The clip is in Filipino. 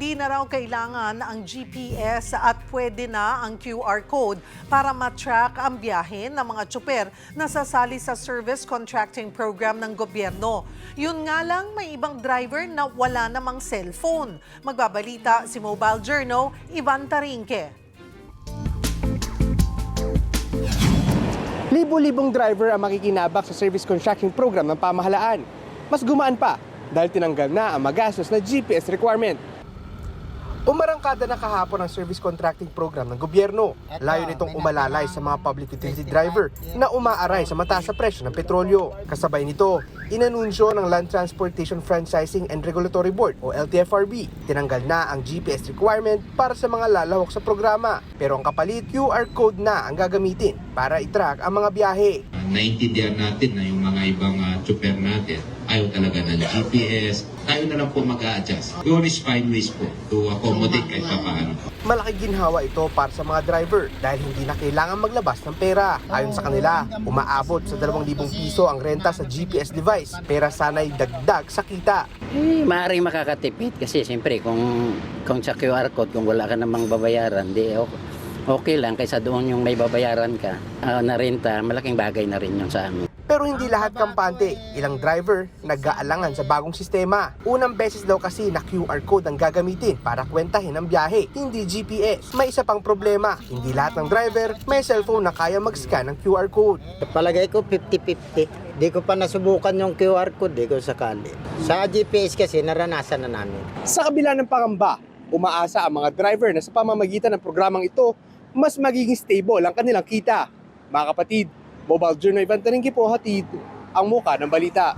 Hindi na raw kailangan ang GPS at pwede na ang QR code para matrack ang biyahe ng mga tsuper na sasali sa service contracting program ng gobyerno. Yun nga lang, may ibang driver na wala namang cellphone. Magbabalita si Mobile Journal, Ivan Tarinque. Libo-libong driver ang makikinabak sa service contracting program ng pamahalaan. Mas gumaan pa dahil tinanggal na ang magastos na GPS requirement. Umarangkada na kahapon ang service contracting program ng gobyerno. Layo nitong umalalay sa mga public utility driver na umaaray sa mataas na presyo ng petrolyo. Kasabay nito, inanunsyo ng Land Transportation Franchising and Regulatory Board o LTFRB. Tinanggal na ang GPS requirement para sa mga lalahok sa programa. Pero ang kapalit, QR code na ang gagamitin para i-track ang mga biyahe. Naintindihan natin na yung mga ibang tsuper natin ayaw talaga ng GPS. Tayo na lang po mag-a-adjust. We always find ways po to accommodate kahit paano. Malaking ginhawa ito para sa mga driver dahil hindi na kailangan maglabas ng pera. Ayon sa kanila, umaabot sa 2,000 piso ang renta sa GPS device. Pera sana'y dagdag sa kita. Maaaring makakatipid kasi siyempre kung sa QR code, kung wala ka namang babayaran, di okay lang kaysa doon yung may babayaran ka na renta, malaking bagay na rin yung sa amin. Pero hindi lahat kampante. Ilang driver nag-aalangan sa bagong sistema. Unang beses daw kasi na QR code ang gagamitin para kwentahin ang biyahe, hindi GPS. May isa pang problema, hindi lahat ng driver may cellphone na kaya mag-scan ng QR code. Palagay ko 50-50. Di ko pa nasubukan yung QR code, di ko sakali. Sa GPS kasi naranasan na namin. Sa kabila ng pangamba, umaasa ang mga driver na sa pamamagitan ng programang ito, mas magiging stable ang kanilang kita. Mga kapatid, Mobile Journal, Ivan Tarinque po, hatid ang muka ng balita.